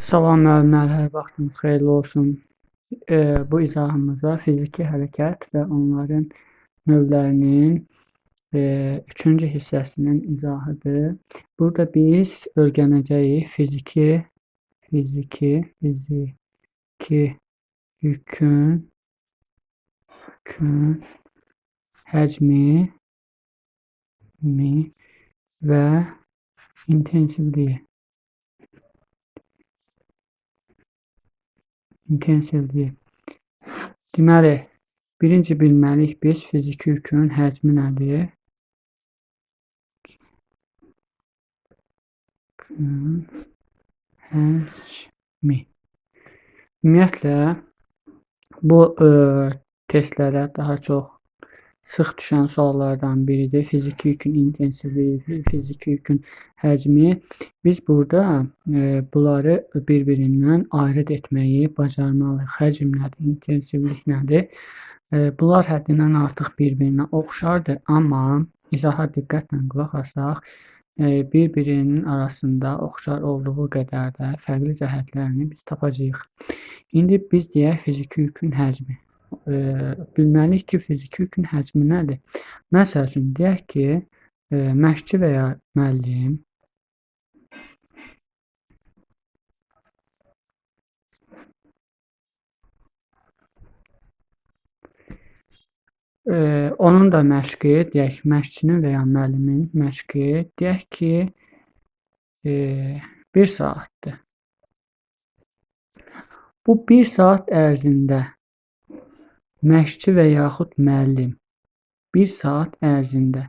Salam müəllimlər, hər vaxtınız xeyirli olsun. Bu izahımızda fiziki hərəkət və onların növlərinin üçüncü hissəsinin izahıdır. Burada biz öyrənəcəyik fiziki yükün həcmi və intensivliyi. Deməli, birinci bilməliyik biz fiziki yükün həcmi nədir? Həcmi. Ümumiyyətlə, bu testlərə daha çox sıx düşən suallardan biridir. Fiziki yükün intensivliyi, fiziki yükün həcmi. Biz burada bunları bir-birindən ayırd etməyi bacarmalıyıq. Həcm nədir, intensivlik nədir? Bunlar həddindən artıq bir-birinə oxşardır, amma izaha diqqətlə qulaq asaq, bir-birinin arasında oxşar olduğu qədər də fərqli cəhətlərini biz tapacağıq. İndi biz deyək fiziki yükün həcmi. Bilməliyik ki, fiziki yükün həcmi nədir? Məsəl üçün, deyək ki, məşqçi və ya müəllim onun da məşqi, deyək məşqçinin və ya müəllimin məşqi, deyək ki, 1 saatdır. Bu 1 saat ərzində məşqçi və yaxud müəllim 1 saat ərzində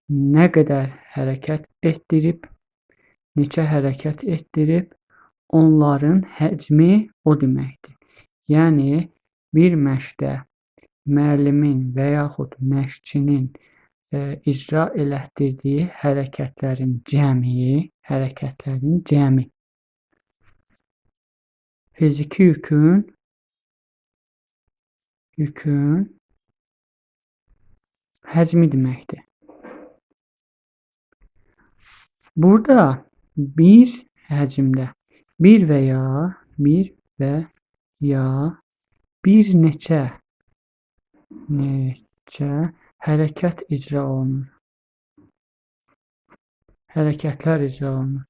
nə qədər hərəkət etdirib, neçə hərəkət etdirib, onların həcmi o deməkdir. Yəni, bir məşqdə müəllimin və yaxud məşqçinin icra elətdirdiyi hərəkətlərin cəmi fiziki yükün həcmi deməkdir. Burada bir həcmdə bir və ya bir neçə hərəkətlər icra olunur.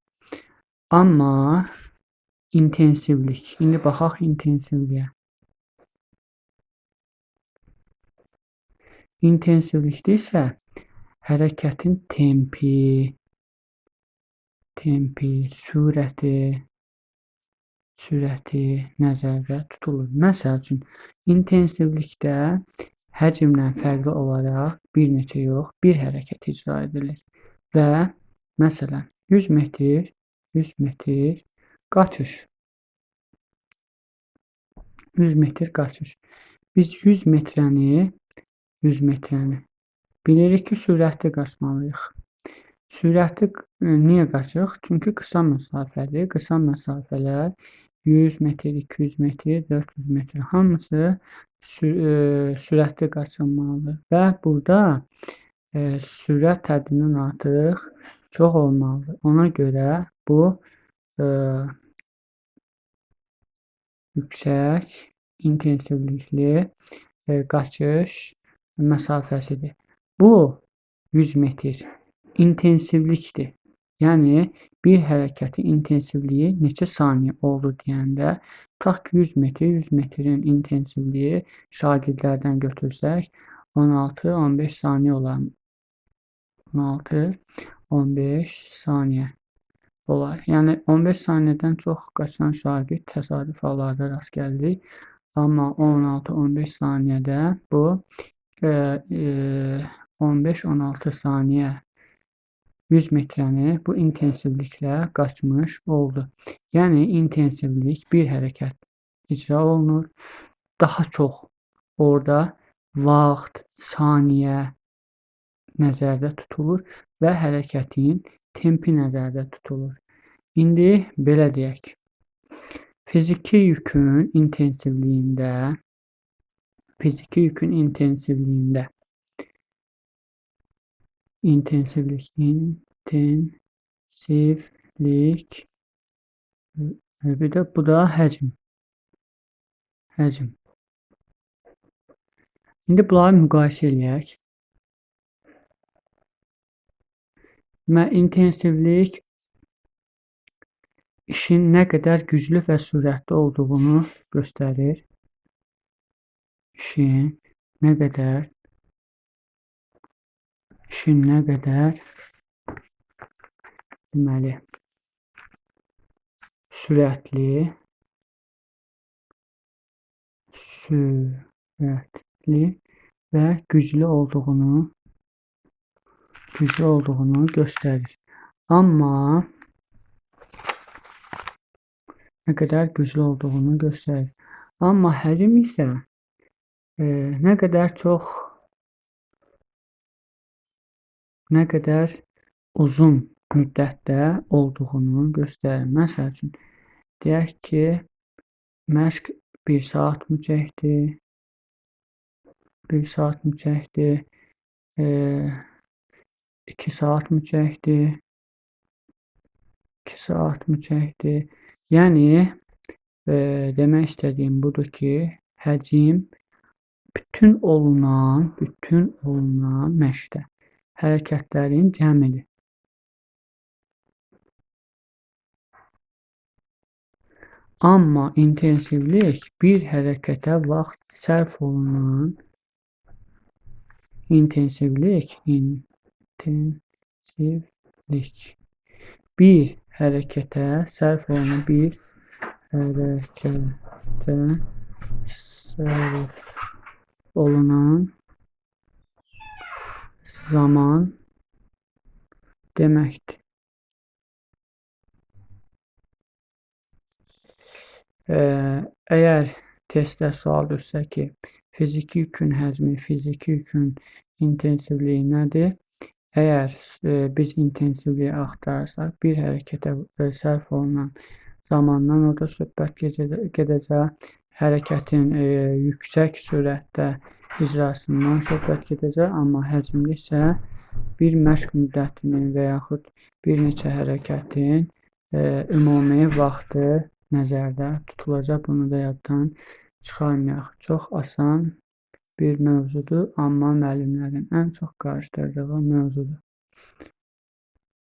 Amma intensivlik, indi baxaq intensivliyə. İntensivlikdə isə hərəkətin tempi, sürəti nəzərdə tutulur. Məsəl üçün, intensivlikdə həcmdən fərqli olaraq bir neçə yox, bir hərəkət icra edilir. Və məsələn, 100 metr qaçış. Biz 100 metrəni bilirik ki, sürətli qaçmalıyıq. Sürətli niyə qaçırıq? Çünki qısa məsafədir. Qısa məsafələr 100 metr, 200 metr, 400 metr hamısı sürətli qaçılmalıdır. Və burada sürət həddindən artıq çox olmalıdır. Ona görə bu yüksək intensivlikli qaçış məsafəsidir. Bu 100 metr intensivlikdir. Yəni, bir hərəkətin intensivliyi neçə saniyə oldu deyəndə, tutaq ki, 100 metrin intensivliyi şagirdlərdən götürsək, 16-15 saniyə olar. 16-15 saniyə olar. Yəni, 15 saniyədən çox qaçan şagird təsadüf hallarda rast gəlirik. Amma 16-15 saniyədə bu 15-16 saniyə 100 metrəni bu intensivliklə qaçmış oldu. Yəni, intensivlik bir hərəkət icra olunur. Daha çox orada vaxt, saniyə nəzərdə tutulur və hərəkətin tempi nəzərdə tutulur. İndi belə deyək. Fiziki yükün intensivliyində intensivlik Bir də bu da həcm. Həcm. İndi bunları müqayisə eləyək. İntensivlik işin nə qədər güclü və sürətli olduğunu göstərir. İşin nə qədər deməli sürətli və güclü olduğunu göstərir. Amma nə qədər güclü olduğunu göstərir. Amma həcm isə nə qədər uzun müddətdə olduğunu göstərir. Məsəl üçün, deyək ki, məşq 1 saat mı çəkdi? 1 saat mı çəkdi? 2 saat mı çəkdi? 2 saat mı çəkdi? Yəni, demək istədiyim budur ki, həcm bütün olunan məşqdə hərəkətlərin cəmidir. Amma intensivlik bir hərəkətə vaxt sərf olunan bir hərəkətə sərf olunan zaman deməkdir. Əgər testdə sual düşsə ki, fiziki yükün həcmi, fiziki yükün intensivliyi nədir? Əgər biz intensivliyi axtarırsaq, bir hərəkətə sərf olunan zamandan orada söhbət gedəcək, hərəkətin yüksək sürətdə icrasından söhbət gedəcək, amma həcmli isə bir məşq müddətinin və yaxud bir neçə hərəkətin ümumi vaxtı nəzərdə tutulacaq. Bunu da yaddan çıxarmayaq. Çox asan bir mövzudur, amma müəllimlərin ən çox qarışdırdığı mövzudur.